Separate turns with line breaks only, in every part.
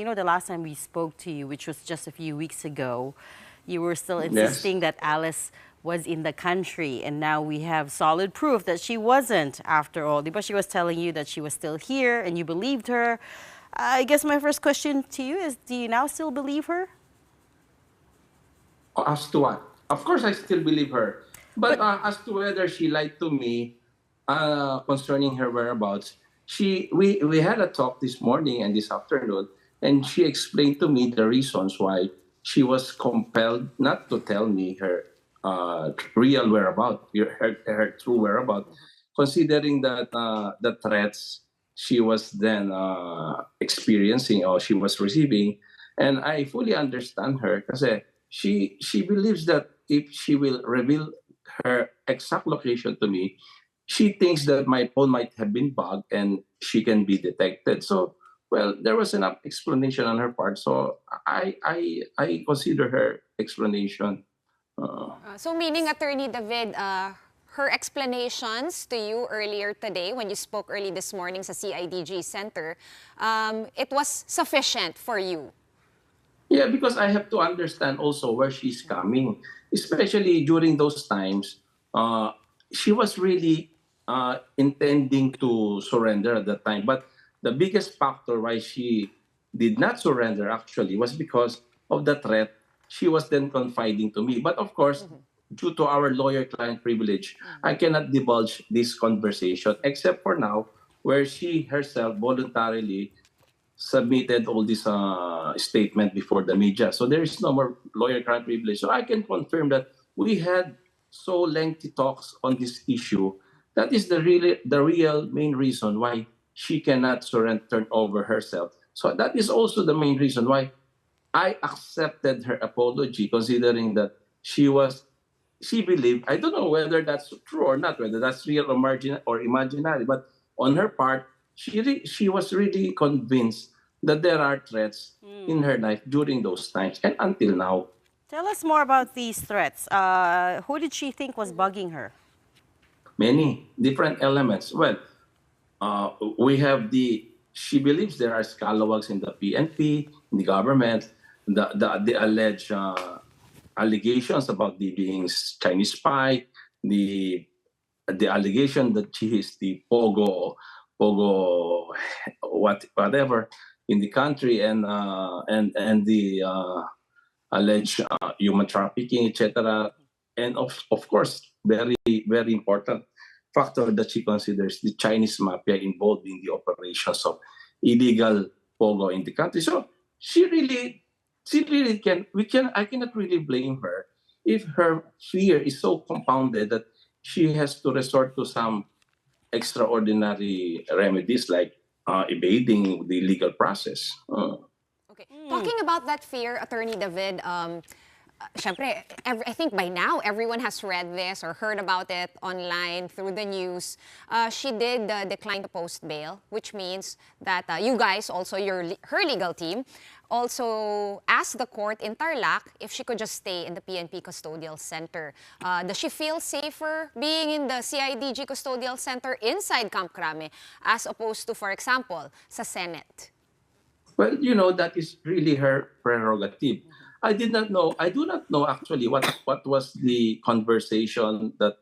know, the last time we spoke to you, which was just a few weeks ago, you were still
Yes.
insisting that Alice was in the country, and now we have solid proof that she wasn't after all. But she was telling you that she was still here, and you believed her. I guess my first question to you is, do you now still believe her?
As to what? Of course, I still believe her. But
But
as to whether she lied to me concerning her whereabouts, we had a talk this morning and this afternoon, and she explained to me the reasons why she was compelled not to tell me her real whereabout, her true whereabout, considering that the threats she was then experiencing or she was receiving. And I fully understand her because she believes that if she will reveal her exact location to me, she thinks that my phone might have been bugged and she can be detected. So, well, there was enough explanation on her part. So I consider her explanation.
So meaning, Attorney David, her explanations to you earlier today when you spoke early this morning sa CIDG Center, it was sufficient for you.
Yeah, because I have to understand also where she's coming, especially during those times. She was really intending to surrender at that time. But the biggest factor why she did not surrender actually was because of the threat she was then confiding to me. But of course, due to our lawyer-client privilege, I cannot divulge this conversation except for now, where she herself voluntarily submitted all this statement before the media. So there is no more lawyer-client privilege. So I can confirm that we had so lengthy talks on this issue. That is the real main reason why she cannot surrender, turn over herself. So that is also the main reason why I accepted her apology, considering that she believed, I don't know whether that's true or not, whether that's real or marginal or imaginary, but on her part, she was really convinced that there are threats in her life during those times and until now.
tell us more about these threats. Who did she think was bugging her?
Many different elements. Well, we have she believes there are scalawags in the PNP, in the government, the alleged allegations about the being Chinese spy, the the allegation that she is the pogo whatever in the country, and the alleged human trafficking, etc. And of course, very important factor that she considers the Chinese mafia involved in the operations of illegal pogo in the country. So she really I cannot really blame her if her fear is so compounded that she has to resort to some extraordinary remedies like evading the legal process.
Okay. Talking about that fear, Attorney David, syempre, I think by now everyone has read this or heard about it online through the news. She did decline to post bail, which means that you guys, also her legal team, also asked the court in Tarlac if she could just stay in the PNP Custodial Center. Does she feel safer being in the CIDG Custodial Center inside Camp Crame as opposed to, for example, sa Senate?
Well, that is really her prerogative. I did not know. I do not know actually what was the conversation that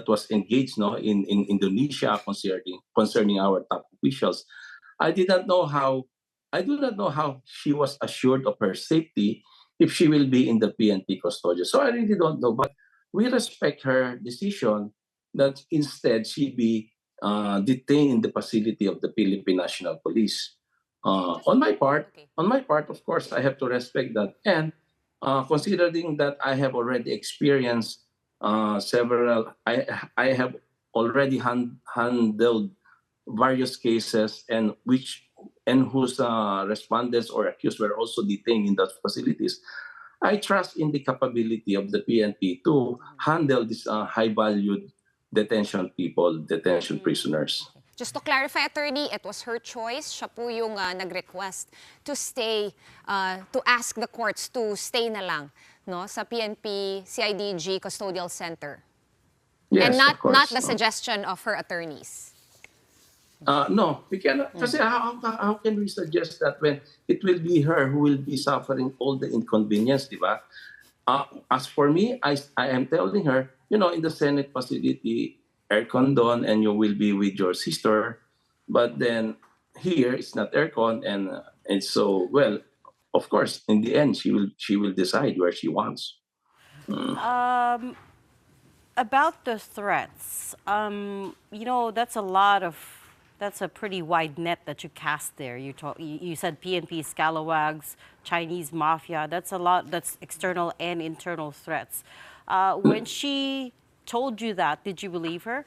was engaged, no, in Indonesia concerning our top officials. I did not know how. I do not know how she was assured of her safety if she will be in the PNP custodial. So I really don't know. But we respect her decision that instead she be detained in the facility of the Philippine National Police. On my part,
Okay.
of course, I have to respect that. And considering that I have already experienced I have already handled various cases and whose respondents or accused were also detained in those facilities. I trust in the capability of the PNP to handle these high-valued detention prisoners.
Just to clarify, Attorney, it was her choice. Siya po yung nag-request to stay, to ask the courts to stay na lang, no, sa PNP CIDG Custodial Center.
Yes,
And
of course.
not the suggestion of her attorneys.
No, we cannot. Kasi how can we suggest that when it will be her who will be suffering all the inconvenience, di ba? As for me, I am telling her, in the Senate facility, aircon doon, and you will be with your sister. But then here, it's not aircon, and so, well, of course, in the end, she will decide where she wants.
Um, about the threats, that's a pretty wide net that you cast there. You said PNP, scalawags, Chinese mafia. That's a lot. That's external and internal threats. When she told you that, did you believe her?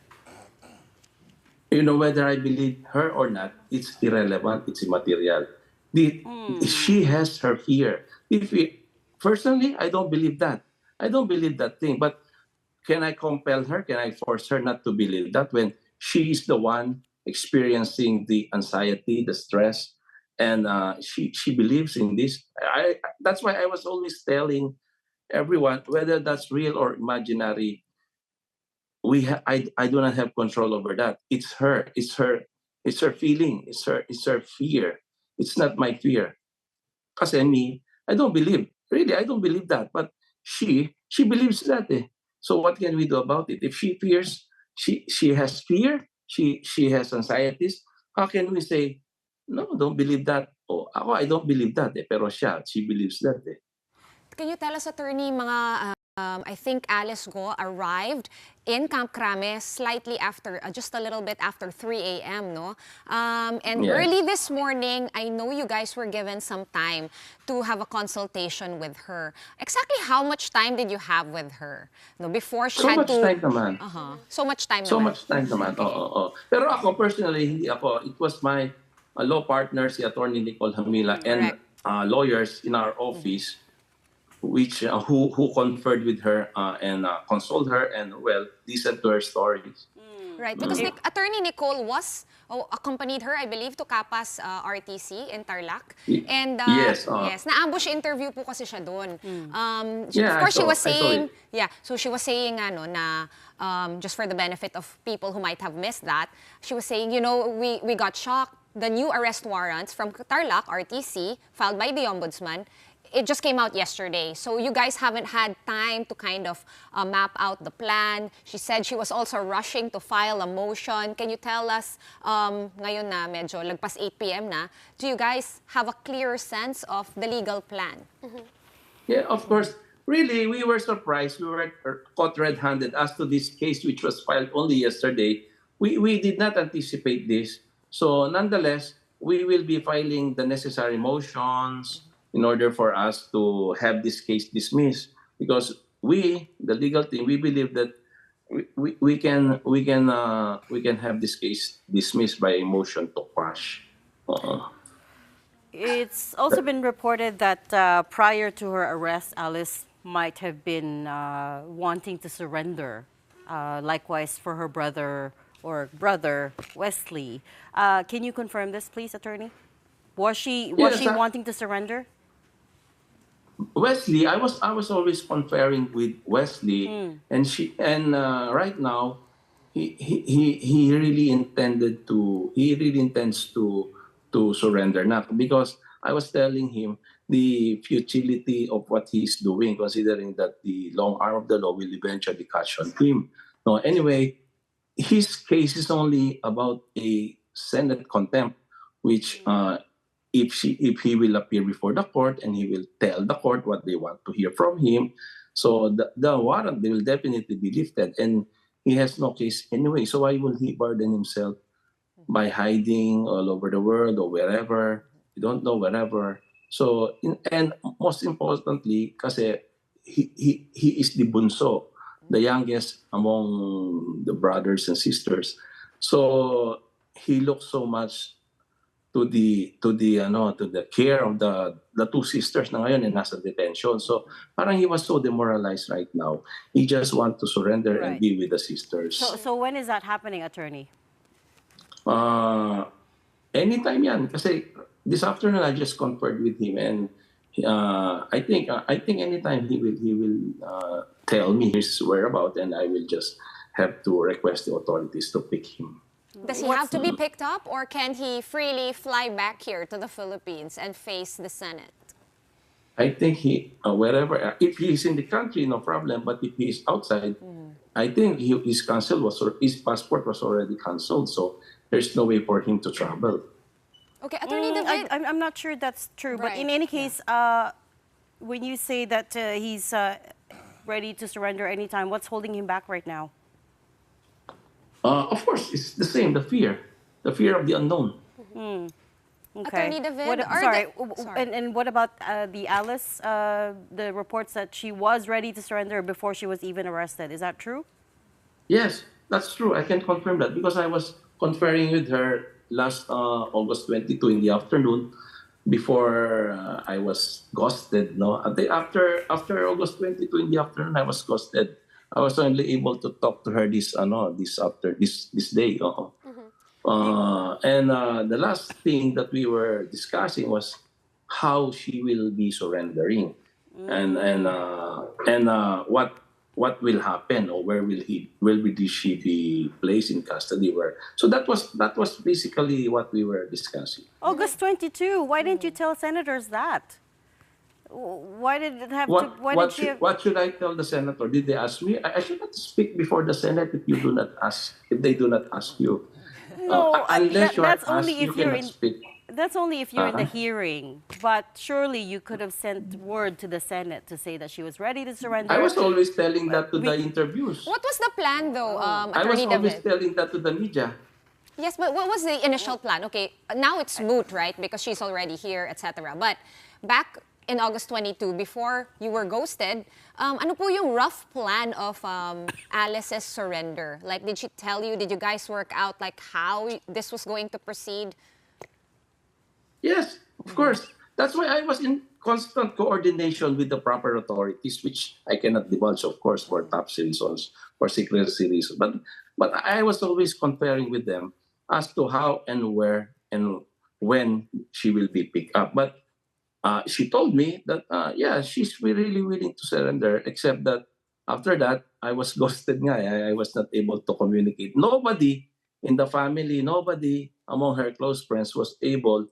Whether I believe her or not, it's irrelevant, it's immaterial. She has her fear. Personally, I don't believe that. I don't believe that thing. But can I compel her? Can I force her not to believe that when she is the one experiencing the anxiety, the stress, and she believes in this? That's why I was always telling everyone, whether that's real or imaginary, I do not have control over that. It's her feeling, it's her fear. It's not my fear. Kasi me, I don't believe. Really, I don't believe that. But she believes that. So what can we do about it? If she fears, she has fear, she has anxieties, how can we say, no, don't believe that? Oh, ako, I don't believe that. Pero she believes that.
Can you tell us, attorney, I think Alice Guo arrived in Camp Crame slightly after, just a little bit after 3 a.m., no? And
Yes.
early this morning, I know you guys were given some time to have a consultation with her. Exactly how much time did you have with her? No, before she
So
had
much
to...
time naman.
So much time
So
naman.
much time naman. Oo. Pero ako, personally, hindi ako. It was my law partner, si Atty. Nicole Hamila, and
Correct.
lawyers in our office, which who conferred with her and consoled her and, well, listened to her stories.
Right, because Attorney Nicole accompanied her, I believe, to Kapas RTC in Tarlac. And
Yes.
yes, na-ambush interview po kasi siya doon. Of
Yeah,
course, she was
I saw
saying,
it.
so she was saying na just for the benefit of people who might have missed that, she was saying, we got shocked. The new arrest warrants from Tarlac RTC filed by the Ombudsman, it just came out yesterday. So you guys haven't had time to kind of map out the plan. She said she was also rushing to file a motion. Can you tell us, ngayon na medyo lagpas 8 p.m. na, do you guys have a clearer sense of the legal plan?
Yeah, of course. Really, we were surprised. We were caught red-handed as to this case, which was filed only yesterday. We did not anticipate this. So nonetheless, we will be filing the necessary motions in order for us to have this case dismissed. Because the legal team, we believe that we can have this case dismissed by a motion to quash.
It's also been reported that prior to her arrest, Alice might have been wanting to surrender. Likewise for her brother Wesley. Can you confirm this, please, attorney? Was she
Yes,
wanting to surrender?
Wesley, I was always conferring with Wesley, and right now he really intends to surrender now, because I was telling him the futility of what he's doing, considering that the long arm of the law will eventually catch on him. No, anyway, his case is only about a Senate contempt, which if he will appear before the court and he will tell the court what they want to hear from him, so the warrant, they will definitely be lifted, and he has no case anyway. So why will he burden himself by hiding all over the world or wherever? You don't know, wherever. So and most importantly, kasi he is the bunso, the youngest among the brothers and sisters. So he looks so much to the care of the two sisters na ngayon and nasa detention. So parang he was so demoralized right now. He just want to surrender and
Right.
be with the sisters.
So when is that happening, attorney?
Anytime yan, kasi this afternoon I just conferred with him, and I think anytime he will tell me his whereabouts, and I will just have to request the authorities to pick him.
Does he have to be picked up, or can he freely fly back here to the Philippines and face the Senate?
I think wherever, if he's in the country, no problem. But if he is outside, I think his passport was already cancelled. So there's no way for him to travel.
Okay, Attorney David.
I'm not sure that's true, but in
Right,
any case, when you say that he's ready to surrender anytime, what's holding him back right now?
Of course, it's the same. The fear of the unknown.
Okay.
Attorney David,
What,
are
sorry,
the- sorry.
And what about the Alice? The reports that she was ready to surrender before she was even arrested. Is that true?
Yes, that's true. I can confirm that because I was conferring with her last August 22 in the afternoon before I was ghosted. No, after August 22 in the afternoon, I was ghosted. I was only able to talk to her this day. And the last thing that we were discussing was how she will be surrendering, and what will happen, or where will she be placed in custody? Where? So that was basically what we were discussing.
August 22. Why didn't you tell senators that? Why did it have to? Why did she?
What should I tell the senator? Did they ask me? I should not speak before the Senate if you do not ask. If they do not ask you.
No,
Unless you are
that's
asked,
only
you
if you're
cannot
in.
speak.
That's only if you're in the hearing. But surely you could have sent word to the Senate to say that she was ready to surrender.
I was always telling that to the interviews.
What was the plan, though,
I was
Attorney
always
David?
telling that to the media.
Yes, but what was the initial plan? Okay, now it's moot, right? Because she's already here, etc. But back in August 22, before you were ghosted, ano po yung rough plan of Alice's surrender? Like, did she tell you, did you guys work out like how this was going to proceed?
Yes, of course. That's why I was in constant coordination with the proper authorities, which I cannot divulge, of course, for top reasons, for secrecy reasons. But I was always conferring with them as to how and where and when she will be picked up. But she told me that, yeah, she's really willing to surrender, except that after that, I was ghosted nga. I was not able to communicate. Nobody in the family, nobody among her close friends was able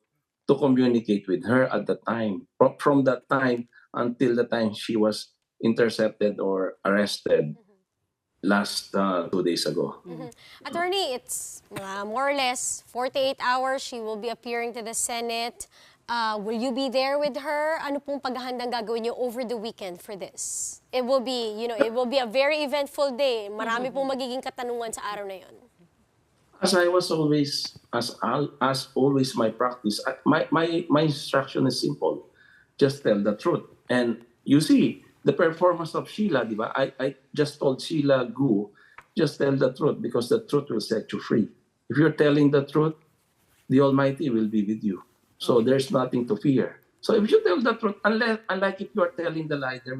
to communicate with her at the time. From that time until the time she was intercepted or arrested last 2 days ago.
Attorney, it's more or less 48 hours. She will be appearing to the Senate. Will you be there with her? Ano pong paghahandang gagawin niyo over the weekend for this? It will be, it will be a very eventful day. Marami pong magiging katanungan sa araw na yon.
As I was always, as always my practice, my instruction is simple. Just tell the truth. And you see, the performance of Sheila, di ba? I just told Sheila Guo, just tell the truth because the truth will set you free. If you're telling the truth, the Almighty will be with you. So there's nothing to fear. So if you tell the truth, unlike if you're telling the lie, there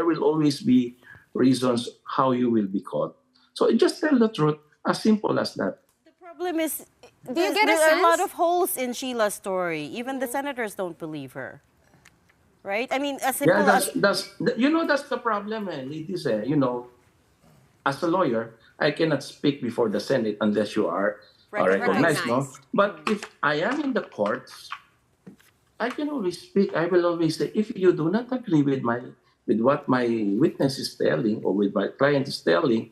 will always be reasons how you will be caught. So just tell the truth, as simple as that.
The problem is,
Do you get a
there are a lot
sense?
of holes in Sheila's story. Even the senators don't believe her. Right? I mean, as simple
Yeah,
as...
that's the problem, ladies. As a lawyer, I cannot speak before the Senate unless you are recognized, no?
Recognized.
But if I am in the courts, I can always speak. I will always say, if you do not agree with what my witness is telling or with my client is telling,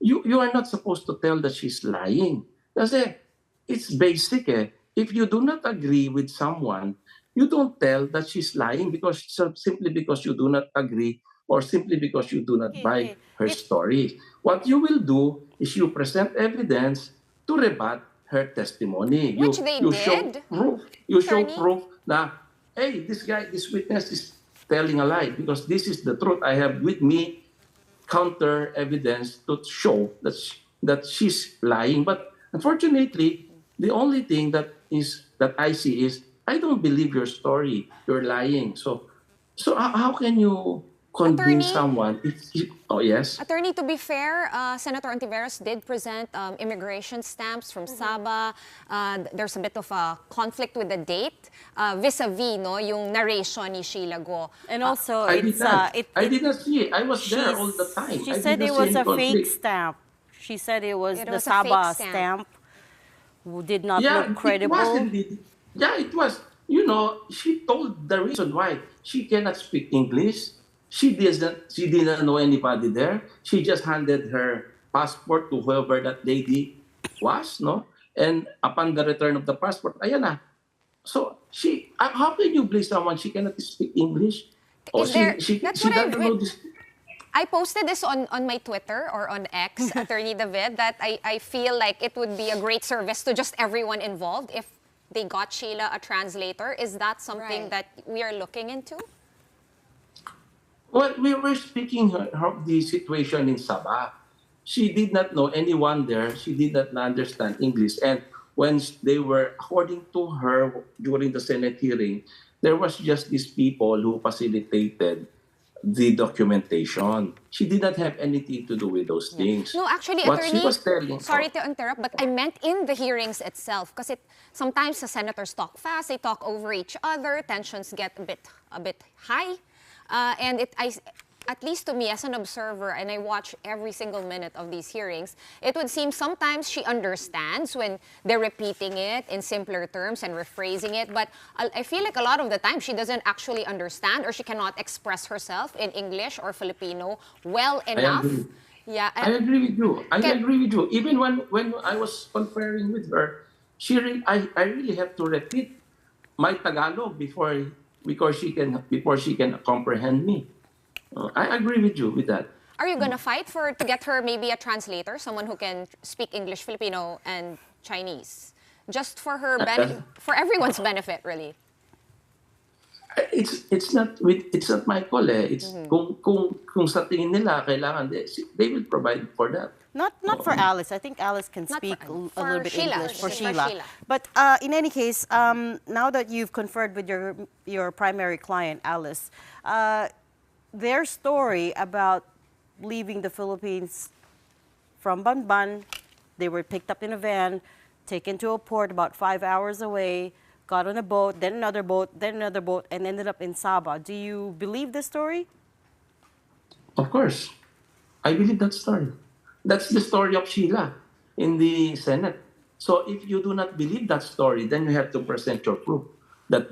you are not supposed to tell that she's lying. Kasi it's basic. If you do not agree with someone, you don't tell that she's lying simply because you do not agree or simply because you do not buy her story. What you will do is you present evidence to rebut her testimony.
Which they
show
did,
proof. You show
Attorney?
proof na, hey, this witness is telling a lie because this is the truth. I have with me counter evidence to show that she's lying. But unfortunately, the only thing that I see is I don't believe your story. You're lying. So how can you convince
Attorney?
someone? Oh yes.
Attorney, to be fair, Senator Ontiveros did present immigration stamps from Sabah. There's a bit of a conflict with the date vis-a-vis yung narration ni Sheila Guo.
And also,
I did not see it. I was there all the time.
She
I
said
did
it
not see
was
any
a fake
conflict.
stamp. She said it was
It
the
was a fake
Sabah
stamp.
stamp. Who did not
Yeah,
look
it was
credible.
indeed. Yeah, it was. You know, she told the reason why she cannot speak English. She didn't know anybody there. She just handed her passport to whoever that lady was, no? And upon the return of the passport, ayan na. So how can you blame someone she cannot speak English? Or
Is there, that's
she
what I've
doesn't know this.
I posted this on my Twitter or on X, Attorney David, that I feel like it would be a great service to just everyone involved if they got Sheila a translator. Is that something
Right.
that we are looking into?
Well, we were speaking of the situation in Sabah. She did not know anyone there. She did not understand English. And when they were, according to her, during the Senate hearing, there was just these people who facilitated the documentation. She did not have anything to do with those things.
No, actually,
What she
Attorney,
was telling,
sorry to interrupt, but I meant in the hearings itself, because sometimes the senators talk fast, they talk over each other, tensions get a bit high, and at least to me as an observer, and I watch every single minute of these hearings, it would seem sometimes she understands when they're repeating it in simpler terms and rephrasing it, but I feel like a lot of the time she doesn't actually understand or she cannot express herself in English or Filipino well enough.
agree.
Yeah,
I agree with you. I
Can-
agree with you. Even when I was conferring with her, I really have to repeat my Tagalog before she can comprehend me. I agree with you with that.
Are you gonna fight to get her maybe a translator, someone who can speak English, Filipino, and Chinese, just for her for everyone's benefit, really?
It's not my call eh. It's kung sa tingin nila kailangan they will provide for that.
Not for Alice. I think Alice can
Not
speak
for-
a
for
little bit
Sheila.
English for
For
Sheila.
Sheila.
But in any case, now that you've conferred with your primary client, Alice, their story about leaving the Philippines from Bamban, they were picked up in a van, taken to a port about 5 hours away, got on a boat, then another boat, then another boat, and ended up in Sabah. Do you believe this story?
Of course, I believe that story. That's the story of Sheila in the Senate. So if you do not believe that story, then you have to present your proof that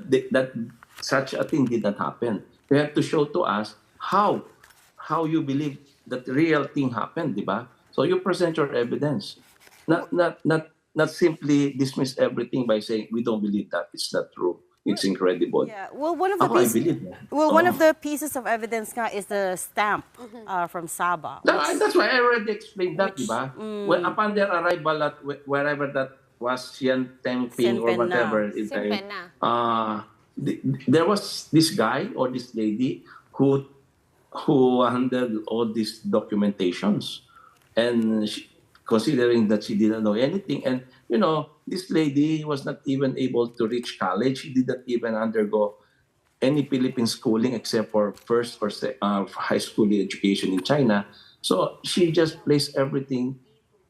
such a thing did not happen. You have to show to us how you believe that the real thing happened, di ba? So you present your evidence, not simply dismiss everything by saying we don't believe that it's not true. It's incredible.
Yeah. Well, one of the
Ako, I
pieces.
believe that.
One of the pieces of evidence nga is the stamp from Sabah.
That's why I already explained that, di ba?
Mm.
When upon their arrival at wherever that was, Sian Tengping or
Sian Pen na.
whatever,
Sian Pen na.
there was this guy or this lady who handled all these documentations, and considering that she didn't know anything, and this lady was not even able to reach college. She did not even undergo any Philippine schooling except for first or high school education in China. So she just placed everything,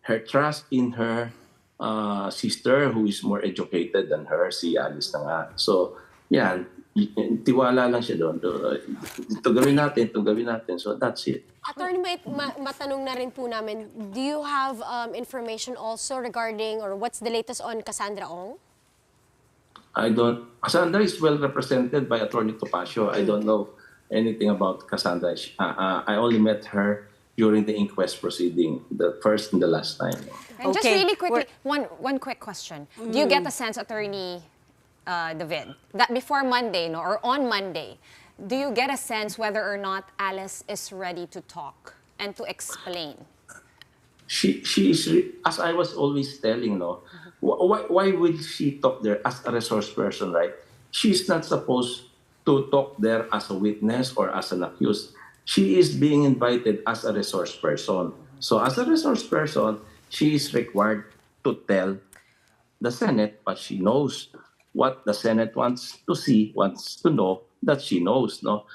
her trust in her sister who is more educated than her, si Alice na nga. So, yan, tiwala lang siya doon. Ito gawin natin. So that's it.
Attorney, matanong na rin po namin, do you have information also regarding or what's the latest on Cassandra Ong?
Cassandra is well represented by Attorney Topacio. I don't know anything about Cassandra. I only met her during the inquest proceeding, the first and the last time.
And just
Okay,
really quickly, one quick question. Do you get a sense, Attorney David, that before Monday, or on Monday, do you get a sense whether or not Alice is ready to talk and to explain?
She is, as I was always telling, why will she talk there as a resource person, right? She's not supposed to talk there as a witness or as an accused. She is being invited as a resource person. So as a resource person, she is required to tell the Senate what she knows, what the Senate wants to see, wants to know, that she knows, no?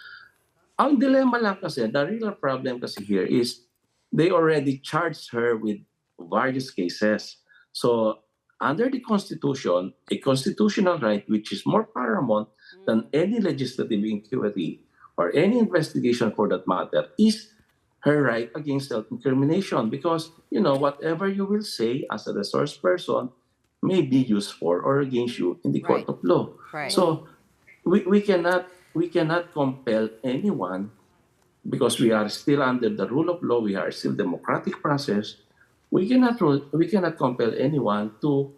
Ang dilemma lang kasi, the real problem kasi here is they already charged her with various cases. So under the Constitution, a constitutional right which is more paramount than any legislative inquiry or any investigation for that matter is her right against self-incrimination because, you know, whatever you will say as a resource person may be used for or against you in the court
Right.
of law.
Right.
So we cannot compel anyone because we are still under the rule of law, we are still democratic process. We cannot compel anyone to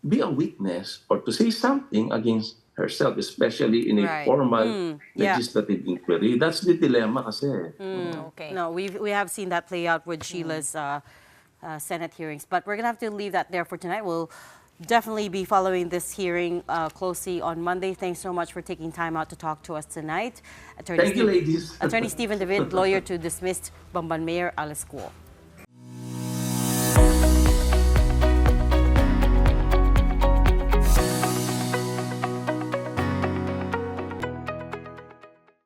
be a witness or to say something against herself, especially in a
Right.
formal
Yeah.
legislative inquiry. That's the dilemma kasi.
Okay.
No, we have seen that play out with Sheila's Senate hearings, but we're gonna have to leave that there for tonight. We'll definitely be following this hearing closely on Monday. Thanks so much for taking time out to talk to us tonight,
Thank you, ladies.
Attorney Stephen David, lawyer to dismissed Bamban Mayor Alice Guo.